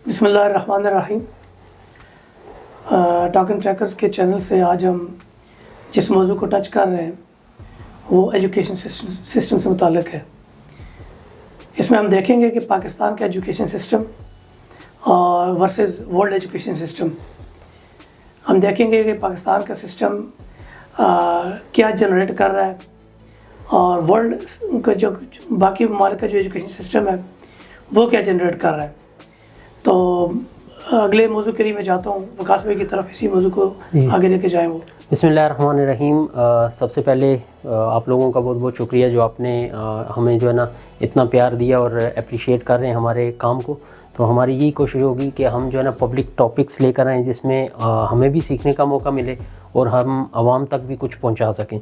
بسم اللہ الرحمن الرحیم. ٹاک اینڈ ٹریکرز کے چینل سے آج ہم جس موضوع کو ٹچ کر رہے ہیں وہ ایجوکیشن سسٹم سے متعلق ہے. اس میں ہم دیکھیں گے کہ پاکستان کا ایجوکیشن سسٹم اور ورسز ورلڈ ایجوکیشن سسٹم. ہم دیکھیں گے کہ پاکستان کا سسٹم کیا جنریٹ کر رہا ہے اور ورلڈ کا جو باقی ممالک کا جو ایجوکیشن سسٹم ہے وہ کیا جنریٹ کر رہا ہے. تو اگلے موضوع کے لیے میں جاتا ہوں وکاس بھائی کی طرف, اسی موضوع کو آگے لے کے جائیں. وہ بسم اللہ الرحمن الرحیم. سب سے پہلے آپ لوگوں کا بہت بہت شکریہ جو آپ نے ہمیں جو ہے نا اتنا پیار دیا اور اپریشیٹ کر رہے ہیں ہمارے کام کو. تو ہماری یہی کوشش ہوگی کہ ہم جو ہے نا پبلک ٹاپکس لے کر آئیں جس میں ہمیں بھی سیکھنے کا موقع ملے اور ہم عوام تک بھی کچھ پہنچا سکیں.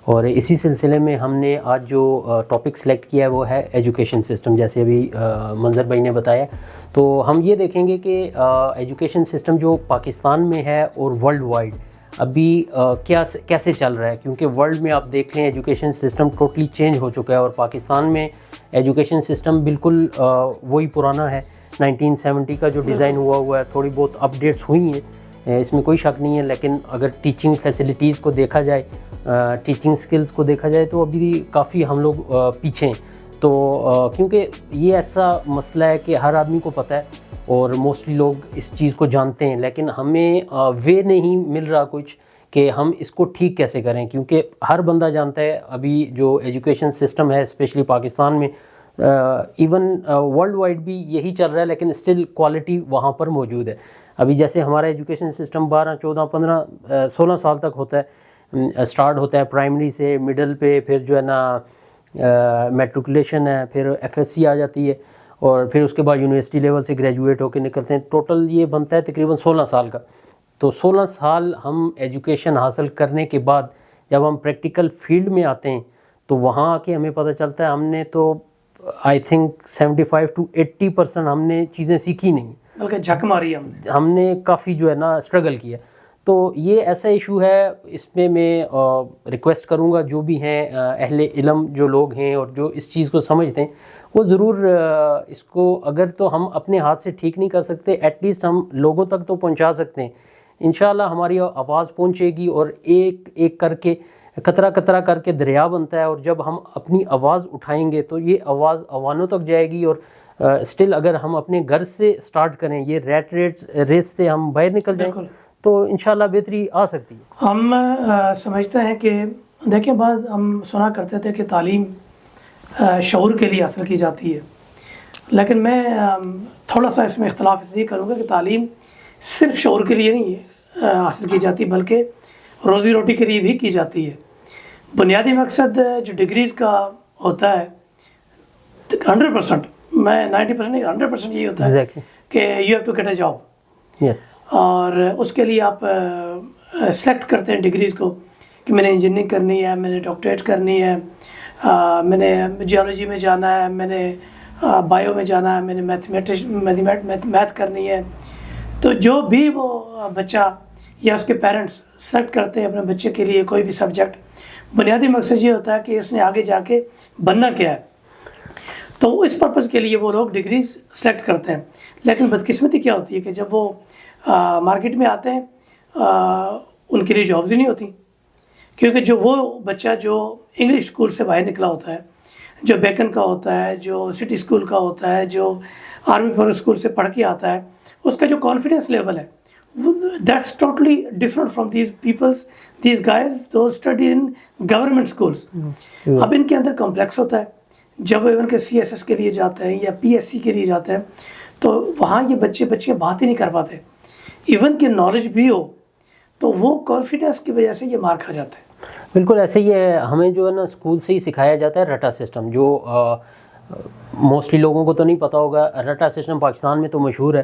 اور اسی سلسلے میں ہم نے آج جو ٹاپک سلیکٹ کیا ہے وہ ہے ایجوکیشن سسٹم, جیسے ابھی منظر بھائی نے بتایا. تو ہم یہ دیکھیں گے کہ ایجوکیشن سسٹم جو پاکستان میں ہے اور ورلڈ وائڈ ابھی کیسے چل رہا ہے, کیونکہ ورلڈ میں آپ دیکھ لیں ایجوکیشن سسٹم ٹوٹلی چینج ہو چکا ہے اور پاکستان میں ایجوکیشن سسٹم بالکل وہی پرانا ہے. 1970 کا جو ڈیزائن ہوا ہے, تھوڑی بہت اپڈیٹس ہوئی ہیں, اس میں کوئی شک نہیں ہے. لیکن اگر ٹیچنگ فیسلٹیز کو دیکھا جائے, ٹیچنگ سکلز کو دیکھا جائے تو ابھی کافی ہم لوگ پیچھے ہیں. تو کیونکہ یہ ایسا مسئلہ ہے کہ ہر آدمی کو پتہ ہے اور موسٹلی لوگ اس چیز کو جانتے ہیں, لیکن ہمیں وے نہیں مل رہا کچھ کہ ہم اس کو ٹھیک کیسے کریں. کیونکہ ہر بندہ جانتا ہے ابھی جو ایجوکیشن سسٹم ہے اسپیشلی پاکستان میں, ایون ورلڈ وائڈ بھی یہی چل رہا ہے, لیکن اسٹل کوالٹی وہاں پر موجود ہے. ابھی جیسے ہمارا ایجوکیشن سسٹم 12, 14, 15, 16 سال تک ہوتا ہے, اسٹارٹ ہوتا ہے پرائمری سے, مڈل پہ پھر جو ہے نا میٹریکولیشن ہے, پھر ایف ایس سی آ جاتی ہے اور پھر اس کے بعد یونیورسٹی لیول سے گریجویٹ ہو کے نکلتے ہیں. ٹوٹل یہ بنتا ہے تقریباً 16 سال کا. تو 16 سال ہم ایجوکیشن حاصل کرنے کے بعد جب ہم پریکٹیکل فیلڈ میں آتے ہیں تو وہاں آ کے ہمیں پتہ چلتا ہے ہم نے تو آئی تھنک 75 to 80% ہم نے چیزیں سیکھی نہیں, بلکہ جھک ماری ہم نے کافی جو ہے نا اسٹرگل کیا. تو یہ ایسا ایشو ہے, اس میں ریکویسٹ کروں گا جو بھی ہیں اہل علم جو لوگ ہیں اور جو اس چیز کو سمجھتے ہیں وہ ضرور اس کو, اگر تو ہم اپنے ہاتھ سے ٹھیک نہیں کر سکتے ایٹ لیسٹ ہم لوگوں تک تو پہنچا سکتے ہیں. انشاءاللہ ہماری آواز پہنچے گی اور ایک ایک کر کے قطرہ قطرہ کر کے دریا بنتا ہے, اور جب ہم اپنی آواز اٹھائیں گے تو یہ آواز عوانوں تک جائے گی. اور اسٹل اگر ہم اپنے گھر سے سٹارٹ کریں, یہ ریس سے ہم باہر نکل جائیں تو انشاءاللہ بہتری آ سکتی ہے. ہم سمجھتے ہیں کہ دیکھیں بعد ہم سنا کرتے تھے کہ تعلیم شعور کے لیے حاصل کی جاتی ہے, لیکن میں تھوڑا سا اس میں اختلاف اس لیے کروں گا کہ تعلیم صرف شعور کے لیے نہیں حاصل کی جاتی بلکہ روزی روٹی کے لیے بھی کی جاتی ہے. بنیادی مقصد جو ڈگریز کا ہوتا ہے 100%, میں 90% نہیں 100% یہی ہوتا ہے کہ you have to get a job. اور اس کے لیے آپ سلیکٹ کرتے ہیں ڈگریز کو کہ میں نے انجینئرنگ کرنی ہے, میں نے ڈاکٹریٹ کرنی ہے, میں نے جیولوجی میں جانا ہے, میں نے بایو میں جانا ہے, میں نے میتھ کرنی ہے. تو جو بھی وہ بچہ یا اس کے پیرنٹس سلیکٹ کرتے ہیں اپنے بچے کے لیے کوئی بھی سبجیکٹ, بنیادی مقصد یہ ہوتا ہے کہ اس نے آگے جا کے بننا کیا ہے. تو اس پرپز کے لیے وہ لوگ ڈگریز سلیکٹ کرتے ہیں. لیکن بدقسمتی کیا ہوتی ہے کہ جب وہ مارکیٹ میں آتے ہیں ان کے لیے جابز ہی نہیں ہوتی, کیونکہ جو وہ بچہ جو انگلش اسکول سے باہر نکلا ہوتا ہے, جو بیکن کا ہوتا ہے, جو سٹی اسکول کا ہوتا ہے, جو آرمی فورس اسکول سے پڑھ کے آتا ہے, اس کا جو کانفیڈنس لیول ہے that's totally different from these guys those study in government schools. اب ان کے اندر کمپلیکس ہوتا ہے, جب ایون کے سی ایس ایس کے لیے جاتے ہیں یا پی ایس سی کے لیے جاتے ہیں تو وہاں یہ بچے بات ہی نہیں کر پاتے. ایون کہ نالج بھی ہو تو وہ کانفیڈنس کی وجہ سے یہ مار کھا جاتا ہے. بالکل ایسے ہی ہے. ہمیں جو ہے نا اسکول سے ہی سکھایا جاتا ہے رٹا سسٹم, جو موسٹلی لوگوں کو تو نہیں پتہ ہوگا. رٹا سسٹم پاکستان میں تو مشہور ہے,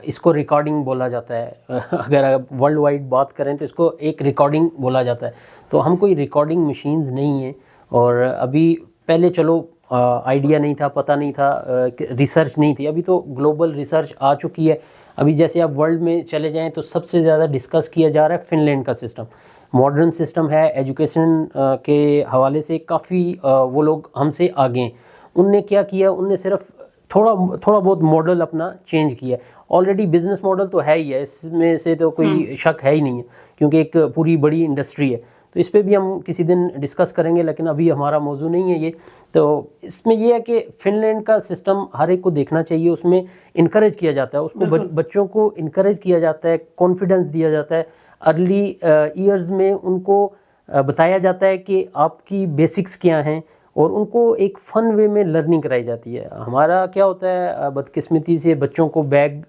اس کو ریکارڈنگ بولا جاتا ہے. اگر ورلڈ وائڈ بات کریں تو اس کو ایک ریکارڈنگ بولا جاتا ہے. تو ہم کوئی ریکارڈنگ مشینز نہیں ہیں, اور ابھی پہلے چلو آئیڈیا نہیں تھا, پتہ نہیں تھا, ریسرچ نہیں تھی. ابھی تو گلوبل ریسرچ آ چکی ہے. ابھی جیسے آپ ورلڈ میں چلے جائیں تو سب سے زیادہ ڈسکس کیا جا رہا ہے فن لینڈ کا سسٹم. ماڈرن سسٹم ہے ایجوکیشن کے حوالے سے, کافی وہ لوگ ہم سے آگے ہیں. ان نے کیا کیا, ان نے صرف تھوڑا بہت ماڈل اپنا چینج کیا ہے. آلریڈی بزنس ماڈل تو ہے ہی ہے, اس میں سے تو کوئی شک ہے ہی نہیں ہے, کیونکہ ایک پوری بڑی انڈسٹری ہے. تو اس پہ بھی ہم کسی دن ڈسکس کریں گے, لیکن ابھی ہمارا موضوع نہیں ہے یہ. تو اس میں یہ ہے کہ فن لینڈ کا سسٹم ہر ایک کو دیکھنا چاہیے, اس میں انکریج کیا جاتا ہے, اس کو بچوں کو انکریج کیا جاتا ہے, کانفیڈنس دیا جاتا ہے. ارلی ایئرز میں ان کو بتایا جاتا ہے کہ آپ کی بیسکس کیا ہیں, اور ان کو ایک فن وے میں لرننگ کرائی جاتی ہے. ہمارا کیا ہوتا ہے بدقسمتی سے بچوں کو بیگ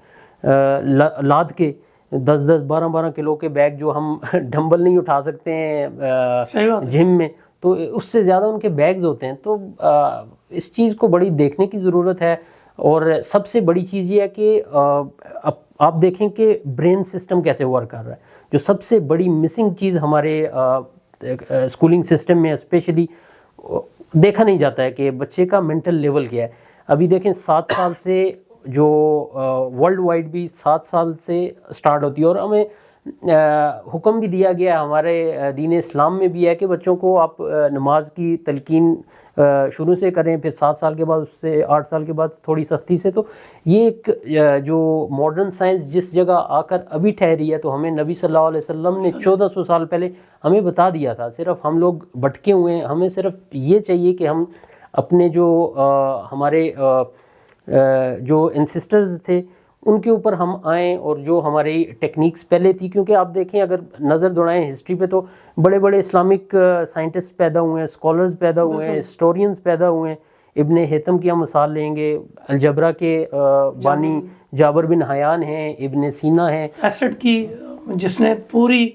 لاد کے 10-10 12-12 کلو کے بیگ جو ہم ڈمبل نہیں اٹھا سکتے ہیں جم میں, تو اس سے زیادہ ان کے بیگز ہوتے ہیں. تو اس چیز کو بڑی دیکھنے کی ضرورت ہے. اور سب سے بڑی چیز یہ ہے کہ آپ دیکھیں کہ برین سسٹم کیسے ورک کر رہا ہے. جو سب سے بڑی مسنگ چیز ہمارے اسکولنگ سسٹم میں اسپیشلی دیکھا نہیں جاتا ہے کہ بچے کا مینٹل لیول کیا ہے. ابھی دیکھیں 7 سال سے جو ورلڈ وائڈ بھی 7 سال سے سٹارٹ ہوتی ہے, اور ہمیں حکم بھی دیا گیا ہے ہمارے دین اسلام میں بھی ہے کہ بچوں کو آپ نماز کی تلقین شروع سے کریں, پھر 7 سال کے بعد, اس سے 8 سال کے بعد تھوڑی سختی سے. تو یہ ایک جو ماڈرن سائنس جس جگہ آ کر ابھی ٹھہری ہے, تو ہمیں نبی صلی اللہ علیہ وسلم نے 1400 سال پہلے ہمیں بتا دیا تھا. صرف ہم لوگ بھٹکے ہوئے ہیں. ہمیں صرف یہ چاہیے کہ ہم اپنے جو ہمارے جو انسسٹرز تھے ان کے اوپر ہم آئیں, اور جو ہماری ٹیکنیکس پہلے تھی, کیونکہ آپ دیکھیں اگر نظر دوڑائیں ہسٹری پہ, تو بڑے بڑے اسلامک سائنٹسٹ پیدا ہوئے ہیں, اسکالرز پیدا ہوئے ہیں, ہسٹورینز پیدا ہوئے ہیں. ابن حیتم کی ہم مثال لیں گے, الجبرا کے بانی جابر بن حیان ہیں, ابن سینا ہیں. ایسٹ کی جس نے پوری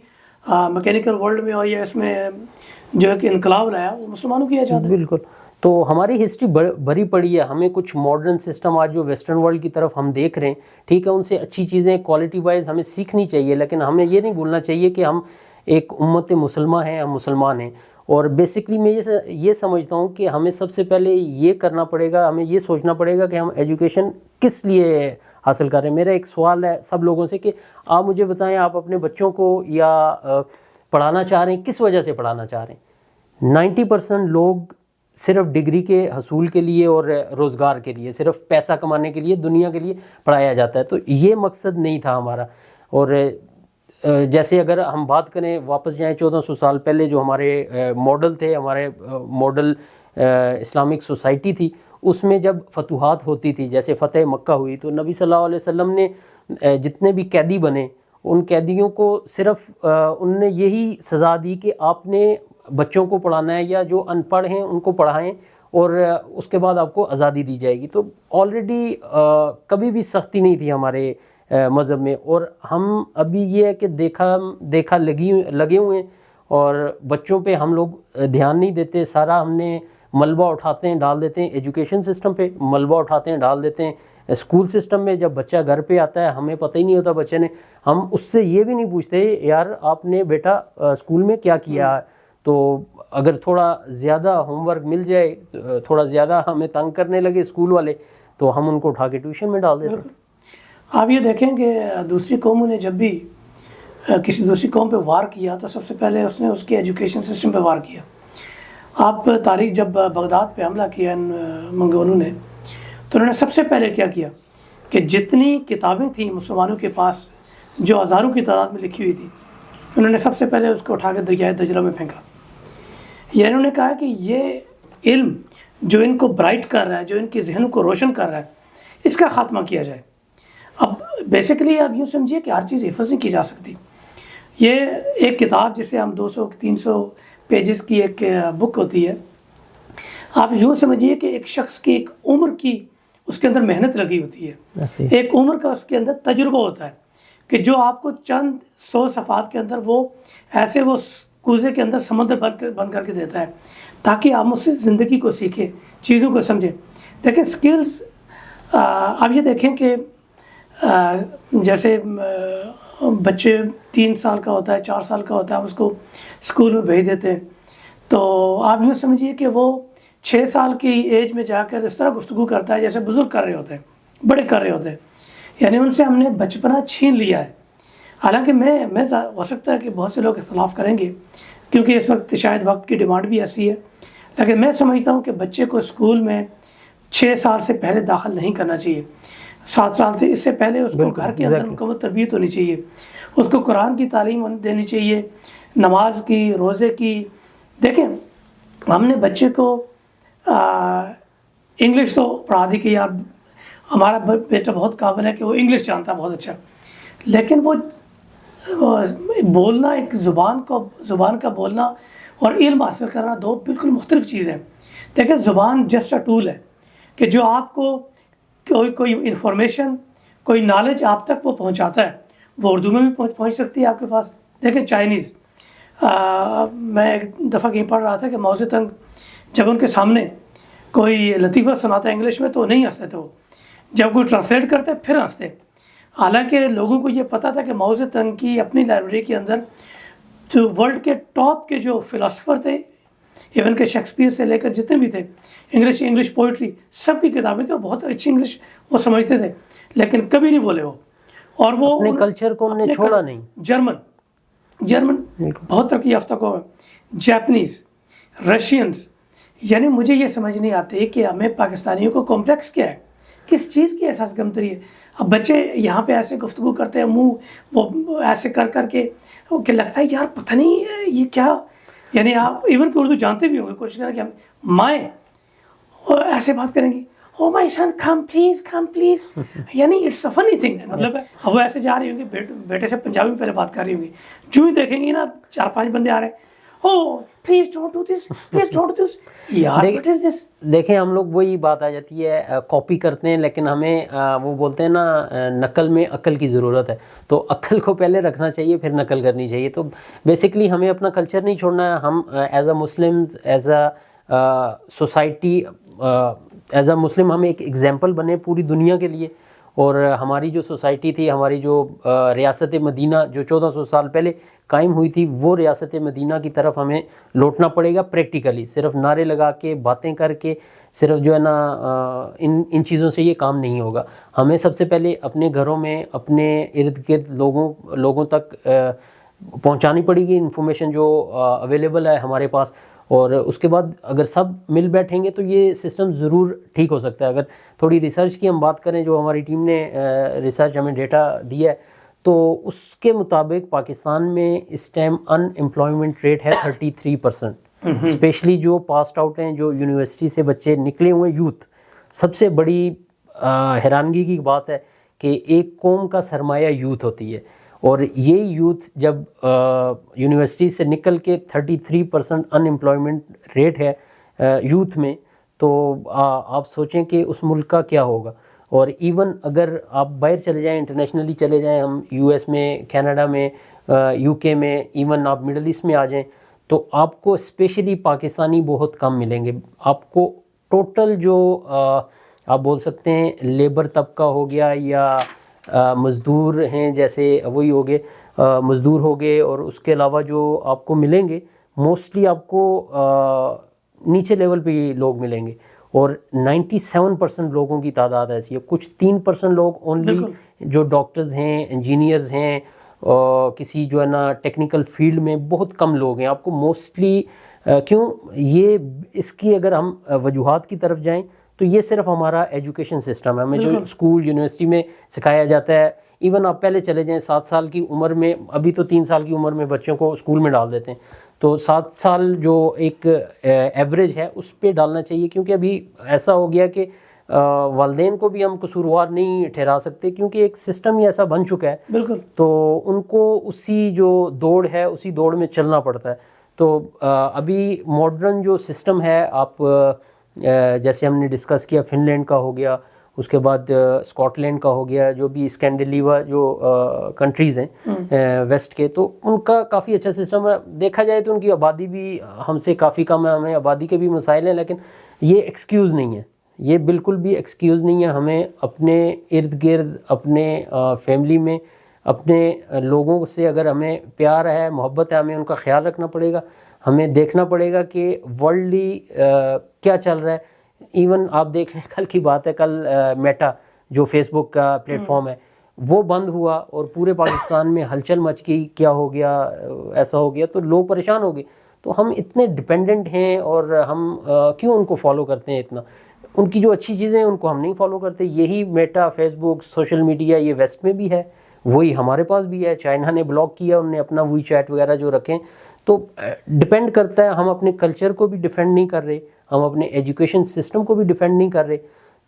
میکینیکل ورلڈ میں اور یہ اس میں جو ہے کہ انقلاب لایا, وہ مسلمانوں کی ایجاد ہے. بالکل. تو ہماری ہسٹری بھری پڑی ہے. ہمیں کچھ ماڈرن سسٹم آج جو ویسٹرن ورلڈ کی طرف ہم دیکھ رہے ہیں, ٹھیک ہے, ان سے اچھی چیزیں کوالٹی وائز ہمیں سیکھنی چاہیے, لیکن ہمیں یہ نہیں بھولنا چاہیے کہ ہم ایک امت مسلمہ ہیں, ہم مسلمان ہیں. اور بیسکلی میں یہ سمجھتا ہوں کہ ہمیں سب سے پہلے یہ کرنا پڑے گا, ہمیں یہ سوچنا پڑے گا کہ ہم ایجوکیشن کس لیے حاصل کر رہے ہیں. میرا ایک سوال ہے سب لوگوں سے کہ آپ مجھے بتائیں, آپ اپنے بچوں کو یا پڑھانا چاہ رہے ہیں, کس وجہ سے پڑھانا چاہ رہے ہیں؟ 90% لوگ صرف ڈگری کے حصول کے لیے اور روزگار کے لیے, صرف پیسہ کمانے کے لیے, دنیا کے لیے پڑھایا جاتا ہے. تو یہ مقصد نہیں تھا ہمارا. اور جیسے اگر ہم بات کریں, واپس جائیں 1400 سال پہلے, جو ہمارے ماڈل تھے, ہمارے ماڈل اسلامک سوسائٹی تھی, اس میں جب فتوحات ہوتی تھی, جیسے فتح مکہ ہوئی, تو نبی صلی اللہ علیہ وسلم نے جتنے بھی قیدی بنے, ان قیدیوں کو صرف ان نے یہی سزا دی کہ آپ نے بچوں کو پڑھانا ہے, یا جو ان پڑھ ہیں ان کو پڑھائیں, اور اس کے بعد آپ کو آزادی دی جائے گی. تو آلریڈی کبھی بھی سختی نہیں تھی ہمارے مذہب میں. اور ہم ابھی یہ ہے کہ دیکھا لگے ہوئے ہیں, اور بچوں پہ ہم لوگ دھیان نہیں دیتے. سارا ہم نے ملبہ اٹھاتے ہیں ڈال دیتے ہیں ایجوکیشن سسٹم پہ, ملبہ اٹھاتے ہیں ڈال دیتے ہیں اسکول سسٹم میں. جب بچہ گھر پہ آتا ہے ہمیں پتہ ہی نہیں ہوتا بچے نے, ہم اس سے یہ بھی نہیں پوچھتے یار آپ نے بیٹا اسکول میں کیا کیا. تو اگر تھوڑا زیادہ ہوم ورک مل جائے, تھوڑا زیادہ ہمیں تنگ کرنے لگے اسکول والے, تو ہم ان کو اٹھا کے ٹیوشن میں ڈال دیتے ہیں. آپ یہ دیکھیں کہ دوسری قوموں نے جب بھی کسی دوسری قوم پہ وار کیا, تو سب سے پہلے اس نے اس کے ایجوکیشن سسٹم پہ وار کیا. آپ تاریخ جب بغداد پہ حملہ کیا ان منگولوں نے, تو انہوں نے سب سے پہلے کیا کیا کہ جتنی کتابیں تھیں مسلمانوں کے پاس, جو ہزاروں کی تعداد میں لکھی ہوئی تھی, انہوں نے سب سے پہلے اس کو اٹھا کے دریائے دجلہ میں پھینکا. یہ انہوں نے کہا کہ یہ علم جو ان کو برائٹ کر رہا ہے, جو ان کے ذہنوں کو روشن کر رہا ہے, اس کا خاتمہ کیا جائے. اب بیسیکلی آپ یوں سمجھیے کہ ہر چیز حفظ نہیں کی جا سکتی. یہ ایک کتاب جسے ہم 200-300 پیجز کی ایک بک ہوتی ہے, آپ یوں سمجھیے کہ ایک شخص کی ایک عمر کی اس کے اندر محنت لگی ہوتی ہے, ایک عمر کا اس کے اندر تجربہ ہوتا ہے, کہ جو آپ کو چند 100 صفحات کے اندر وہ ایسے وہ کوزے کے اندر سمندر بند کر کے دیتا ہے, تاکہ آپ اس سے زندگی کو سیکھیں, چیزوں کو سمجھیں. دیکھیں سکلز, آپ یہ دیکھیں کہ جیسے بچے 3 سال کا ہوتا ہے, 4 سال کا ہوتا ہے, ہم اس کو اسکول میں بھیج دیتے ہیں, تو آپ یوں سمجھیے کہ وہ 6 سال کی ایج میں جا کر اس طرح گفتگو کرتا ہے جیسے بزرگ کر رہے ہوتے ہیں, بڑے کر رہے ہوتے ہیں. یعنی ان سے ہم نے بچپنا چھین لیا ہے. حالانکہ میں ہو سکتا ہے کہ بہت سے لوگ اختلاف کریں گے, کیونکہ اس وقت شاید وقت کی ڈیمانڈ بھی ایسی ہے, لیکن میں سمجھتا ہوں کہ بچے کو اسکول میں 6 سال سے پہلے داخل نہیں کرنا چاہیے. 7 سال سے اس سے پہلے اس کو گھر کے اندر مکمل تربیت ہونی چاہیے. اس کو قرآن کی تعلیم دینی چاہیے, نماز کی, روزے کی. دیکھیں ہم نے بچے کو انگلش تو پڑھا دی کہ یار ہمارا بیٹا بہت قابل ہے کہ وہ انگلش جانتا ہے بہت اچھا, لیکن وہ بولنا, ایک زبان کا بولنا اور علم حاصل کرنا دو بالکل مختلف چیزیں ہیں. دیکھیں زبان جسٹ اے ٹول ہے کہ جو آپ کو کوئی انفارمیشن, کوئی نالج آپ تک وہ پہنچاتا ہے. وہ اردو میں بھی پہنچ سکتی ہے آپ کے پاس. دیکھیں چائنیز, میں ایک دفعہ کہیں پڑھ رہا تھا کہ ماؤ سے تنگ جب ان کے سامنے کوئی لطیفہ سناتا ہے انگلش میں تو نہیں ہنستے تھے, وہ جب کوئی ٹرانسلیٹ کرتے پھر ہنستے. حالانکہ لوگوں کو یہ پتہ تھا کہ ماؤ سے تنگ کی اپنی لائبریری کے اندر جو ورلڈ کے ٹاپ کے جو فلاسفر تھے, ایون کہ شیکسپیئر سے لے کر جتنے بھی تھے, انگلش پوئٹری سب کی کتابیں تھیں, بہت اچھی انگلش وہ سمجھتے تھے, لیکن کبھی نہیں بولے وہ. اور وہ اپنے کلچر کو انہوں نے چھوڑا نہیں. جرمن بہت ترقی یافتہ کو, جاپنیز, رشینز. یعنی مجھے یہ سمجھ نہیں آتی کہ ہمیں پاکستانیوں کو کمپلیکس کیا ہے, کس چیز کی احساس کمتری ہے. اب بچے یہاں پہ ایسے گفتگو کرتے ہیں, منہ وہ ایسے کر کے کہ لگتا ہے یار پتہ نہیں یہ کیا. یعنی آپ ایون کہ اردو جانتے بھی ہوں گے, کوشش کریں کہ ہم مائیں اور ایسے بات کریں گی, او مائی سن کم پلیز. یعنی اٹس اے فنی تھنگ. مطلب اب وہ ایسے جا رہی ہوں گی, بیٹے سے پنجابی میں پہلے بات کر رہی ہوں گی, جو ہی دیکھیں گی نا 4-5 بندے آ رہے ہیں, او پلیز ڈونٹ ڈو دس. یار واٹ از دس. دیکھیں ہم لوگ وہی بات آ جاتی ہے, کاپی کرتے ہیں, لیکن ہمیں وہ بولتے ہیں نا نقل میں عقل کی ضرورت ہے. تو عقل کو پہلے رکھنا چاہیے, پھر نقل کرنی چاہیے. تو بیسکلی ہمیں اپنا کلچر نہیں چھوڑنا ہے. ہم as a Muslims, as a society, as a Muslim ہم ایک ایگزامپل بنے پوری دنیا کے لیے. اور ہماری جو سوسائٹی تھی, ہماری جو ریاست مدینہ جو 1400 سال پہلے قائم ہوئی تھی, وہ ریاست مدینہ کی طرف ہمیں لوٹنا پڑے گا پریکٹیکلی. صرف نعرے لگا کے, باتیں کر کے, صرف جو ہے نا ان چیزوں سے یہ کام نہیں ہوگا. ہمیں سب سے پہلے اپنے گھروں میں, اپنے ارد گرد لوگوں تک پہنچانی پڑے گی انفارمیشن جو اویلیبل ہے ہمارے پاس. اور اس کے بعد اگر سب مل بیٹھیں گے تو یہ سسٹم ضرور ٹھیک ہو سکتا ہے. اگر تھوڑی ریسرچ کی ہم بات کریں, جو ہماری ٹیم نے ریسرچ ہمیں ڈیٹا دیا ہے, تو اس کے مطابق پاکستان میں اس ٹائم ان امپلائمنٹ ریٹ ہے 33%. اسپیشلی جو پاسڈ آؤٹ ہیں, جو یونیورسٹی سے بچے نکلے ہوئے یوتھ. سب سے بڑی حیرانگی کی بات ہے کہ ایک قوم کا سرمایہ یوتھ ہوتی ہے, اور یہ یوتھ جب یونیورسٹی سے نکل کے 33% ان امپلائمنٹ ریٹ ہے یوتھ میں, تو آپ سوچیں کہ اس ملک کا کیا ہوگا. اور ایون اگر آپ باہر چلے جائیں, انٹرنیشنلی چلے جائیں, ہم US میں, کینیڈا میں, UK میں, ایون آپ مڈل ایسٹ میں آ جائیں, تو آپ کو اسپیشلی پاکستانی بہت کم ملیں گے. آپ کو ٹوٹل جو آپ بول سکتے ہیں لیبر طبقہ ہو گیا یا مزدور ہیں, جیسے وہی ہو گئے مزدور ہو گئے, اور اس کے علاوہ جو آپ کو ملیں گے موسٹلی آپ کو نیچے لیول پہ ہی لوگ ملیں گے. اور 97% لوگوں کی تعداد ایسی ہے. کچھ 3% لوگ اونلی جو ڈاکٹرز ہیں, انجینئرز ہیں, کسی جو ہے نا ٹیکنیکل فیلڈ میں بہت کم لوگ ہیں. آپ کو موسٹلی کیوں یہ اس کی اگر ہم وجوہات کی طرف جائیں تو یہ صرف ہمارا ایجوکیشن سسٹم ہے. ہمیں جو اسکول یونیورسٹی میں سکھایا جاتا ہے, ایون آپ پہلے چلے جائیں 7 سال کی عمر میں, ابھی تو 3 سال کی عمر میں بچوں کو اسکول میں ڈال دیتے ہیں, تو 7 سال جو ایک ایوریج ہے اس پہ ڈالنا چاہیے. کیونکہ ابھی ایسا ہو گیا کہ والدین کو بھی ہم قصوروار نہیں ٹھہرا سکتے, کیونکہ ایک سسٹم ہی ایسا بن چکا ہے. بالکل. تو ان کو اسی جو دوڑ ہے اسی دوڑ میں چلنا پڑتا ہے. تو ابھی ماڈرن جو سسٹم ہے, آپ جیسے ہم نے ڈسکس کیا فن لینڈ کا ہو گیا, اس کے بعد اسکاٹ لینڈ کا ہو گیا, جو بھی اسکینڈیلیوا جو کنٹریز ہیں ویسٹ کے, تو ان کا کافی اچھا سسٹم ہے. دیکھا جائے تو ان کی آبادی بھی ہم سے کافی کم ہے, ہمیں آبادی کے بھی مسائل ہیں, لیکن یہ ایکسکیوز نہیں ہے, یہ بالکل بھی ایکسکیوز نہیں ہے. ہمیں اپنے ارد گرد, اپنے فیملی میں, اپنے لوگوں سے اگر ہمیں پیار ہے, محبت ہے, ہمیں ان کا خیال رکھنا پڑے گا. ہمیں دیکھنا پڑے گا کہ ورلڈلی کیا چل رہا ہے. ایون آپ دیکھ لیں, کل کی بات ہے, کل میٹا جو فیس بک کا پلیٹ فارم ہے وہ بند ہوا اور پورے پاکستان میں ہلچل مچ گئی, کیا ہو گیا, ایسا ہو گیا, تو لوگ پریشان ہو گئے. تو ہم اتنے ڈپینڈنٹ ہیں اور ہم کیوں ان کو فالو کرتے ہیں اتنا. ان کی جو اچھی چیزیں ہیں ان کو ہم نہیں فالو کرتے. یہی میٹا، فیس بک، سوشل میڈیا یہ ویسٹ میں بھی ہے, وہی ہمارے پاس بھی ہے. چائنا نے بلاک کیا, انہوں نے اپنا وی چیٹ وغیرہ جو رکھیں. تو ڈپینڈ کرتا ہے, ہم اپنے کلچر کو بھی ڈیفینڈ نہیں کر رہے, ہم اپنے ایجوکیشن سسٹم کو بھی ڈیفینڈ نہیں کر رہے.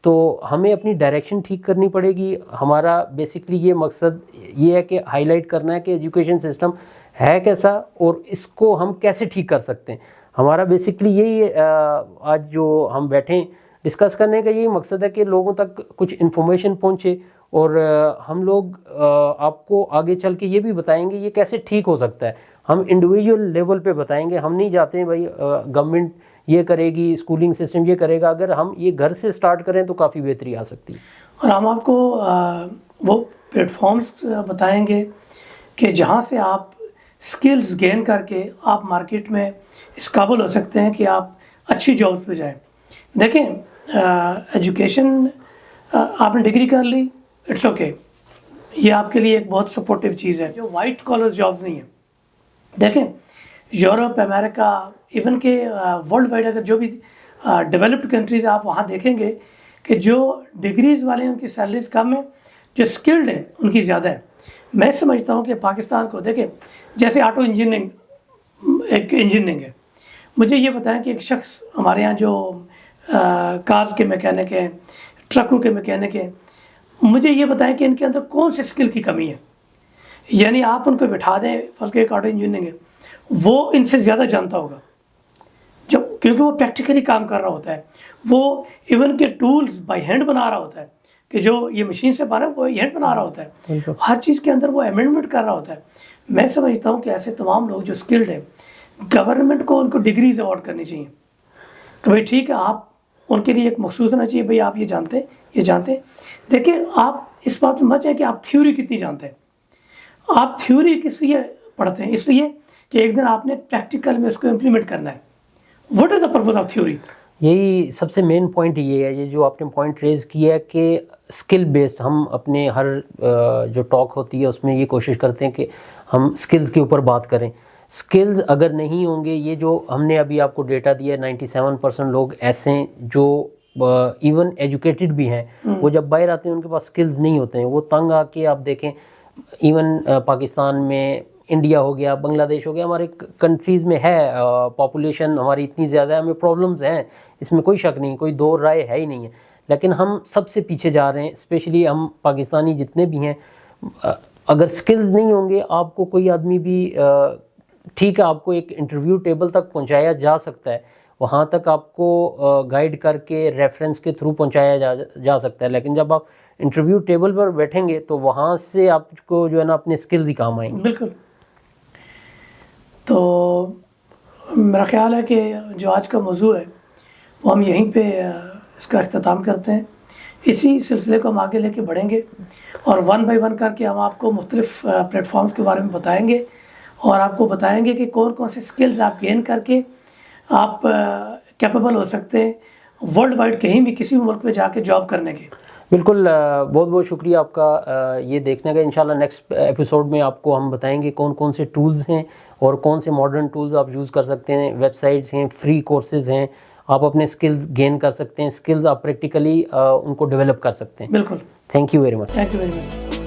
تو ہمیں اپنی ڈائریکشن ٹھیک کرنی پڑے گی. ہمارا بیسکلی یہ مقصد یہ ہے کہ ہائی لائٹ کرنا ہے کہ ایجوکیشن سسٹم ہے کیسا اور اس کو ہم کیسے ٹھیک کر سکتے ہیں. ہمارا بیسکلی یہی آج جو ہم بیٹھیں ڈسکس کرنے کا یہی مقصد ہے کہ لوگوں تک کچھ انفارمیشن پہنچے, اور ہم لوگ آپ کو آگے چل کے یہ بھی بتائیں گے یہ کیسے ٹھیک ہو سکتا ہے. ہم انڈیویجول لیول پہ بتائیں گے, ہم نہیں جاتے ہیں بھائی گورنمنٹ یہ کرے گی, اسکولنگ سسٹم یہ کرے گا. اگر ہم یہ گھر سے سٹارٹ کریں تو کافی بہتری آ سکتی ہے. اور ہم آپ کو وہ پلیٹ فارمز بتائیں گے کہ جہاں سے آپ سکلز گین کر کے آپ مارکیٹ میں اس قابل ہو سکتے ہیں کہ آپ اچھی جابس پہ جائیں. دیکھیں ایجوکیشن آپ نے ڈگری کر لی, اٹس اوکے, یہ آپ کے لیے ایک بہت سپورٹیو چیز ہے. جو وائٹ کالر جابس نہیں ہیں, دیکھیں یورپ, امریکہ, ایون کہ ورلڈ وائڈ اگر جو بھی ڈیولپڈ کنٹریز آپ وہاں دیکھیں گے کہ جو ڈگریز والے ہیں ان کی سیلریز کم ہیں, جو اسکلڈ ہیں ان کی زیادہ ہے. میں سمجھتا ہوں کہ پاکستان کو دیکھیں, جیسے آٹو انجینئرنگ ایک انجینئرنگ ہے, مجھے یہ بتائیں کہ ایک شخص ہمارے یہاں جو کارز کے میکینک ہیں, ٹرکوں کے میکینک ہیں, مجھے یہ بتائیں کہ ان کے اندر کون سے اسکل کی کمی ہے. یعنی آپ ان کو بٹھا دیں, فرض کے ایک آٹو انجینئرنگ ہے, وہ ان سے زیادہ جانتا ہوگا جب, کیونکہ وہ پریکٹیکلی کام کر رہا ہوتا ہے. وہ ایون کے ٹولز بائی ہینڈ بنا رہا ہوتا ہے, کہ جو یہ مشین سے بنا وہ ہینڈ بنا رہا ہوتا ہے. ہر چیز کے اندر وہ امینڈمنٹ کر رہا ہوتا ہے. میں سمجھتا ہوں کہ ایسے تمام لوگ جو اسکلڈ ہیں, گورنمنٹ کو ان کو ڈگریز اوارڈ کرنی چاہیے کہ بھائی ٹھیک ہے, آپ ان کے لیے ایک مخصوص ہونا چاہیے, بھائی آپ یہ جانتے ہیں. دیکھیں آپ اس بات میں مت ہے کہ آپ تھیوری کتنی جانتے ہیں. آپ تھیوری کس لیے پڑھتے ہیں؟ اس لیے کہ ایک دن آپ نے پریکٹیکل میں اس کو امپلیمنٹ کرنا ہے. What is the purpose of theory? یہی سب سے مین پوائنٹ یہ ہے, یہ جو آپ نے پوائنٹ ریز کیا ہے کہ اسکل بیسڈ ہم اپنے ہر جو ٹاک ہوتی ہے اس میں یہ کوشش کرتے ہیں کہ ہم اسکلز کے اوپر بات کریں. اسکلز اگر نہیں ہوں گے, یہ جو ہم نے ابھی آپ کو ڈیٹا دیا ہے 97% لوگ ایسے ہیں جو ایون ایجوکیٹڈ بھی ہیں, وہ جب باہر آتے ہیں ان کے پاس اسکلز نہیں ہوتے ہیں. وہ تنگ آ کے آپ دیکھیں ایون پاکستان میں, انڈیا ہو گیا, بنگلہ دیش ہو گیا, ہمارے کنٹریز میں ہے پاپولیشن ہماری اتنی زیادہ ہے, ہمیں پرابلمز ہیں, اس میں کوئی شک نہیں, کوئی دو رائے ہے ہی نہیں ہے. لیکن ہم سب سے پیچھے جا رہے ہیں, اسپیشلی ہم پاکستانی جتنے بھی ہیں. اگر سکلز نہیں ہوں گے, آپ کو کوئی آدمی بھی ٹھیک ہے آپ کو ایک انٹرویو ٹیبل تک پہنچایا جا سکتا ہے, وہاں تک آپ کو گائیڈ کر کے ریفرنس کے تھرو پہنچایا جا سکتا ہے. لیکن جب آپ انٹرویو ٹیبل پر بیٹھیں گے تو وہاں سے آپ کو جو ہے نا اپنے سکلز ہی کام آئیں گے. بالکل. تو میرا خیال ہے کہ جو آج کا موضوع ہے وہ ہم یہیں پہ اس کا اختتام کرتے ہیں. اسی سلسلے کو ہم آگے لے کے بڑھیں گے اور ون بائی ون کر کے ہم آپ کو مختلف پلیٹ فارمز کے بارے میں بتائیں گے, اور آپ کو بتائیں گے کہ کون کون سے سکلز آپ گین کر کے آپ کیپیبل ہو سکتے ہیں ورلڈ وائڈ کہیں بھی کسی بھی ملک میں جا کے جاب کرنے کے. بالکل, بہت بہت شکریہ آپ کا یہ دیکھنے کا. انشاءاللہ نیکسٹ ایپیسوڈ میں آپ کو ہم بتائیں گے کون کون سے ٹولز ہیں اور کون سے ماڈرن ٹولز آپ یوز کر سکتے ہیں. ویب سائٹس ہیں, فری کورسز ہیں, آپ اپنے سکلز گین کر سکتے ہیں, سکلز آپ پریکٹیکلی ان کو ڈیولپ کر سکتے ہیں. بالکل. Thank you very much. Thank you very much.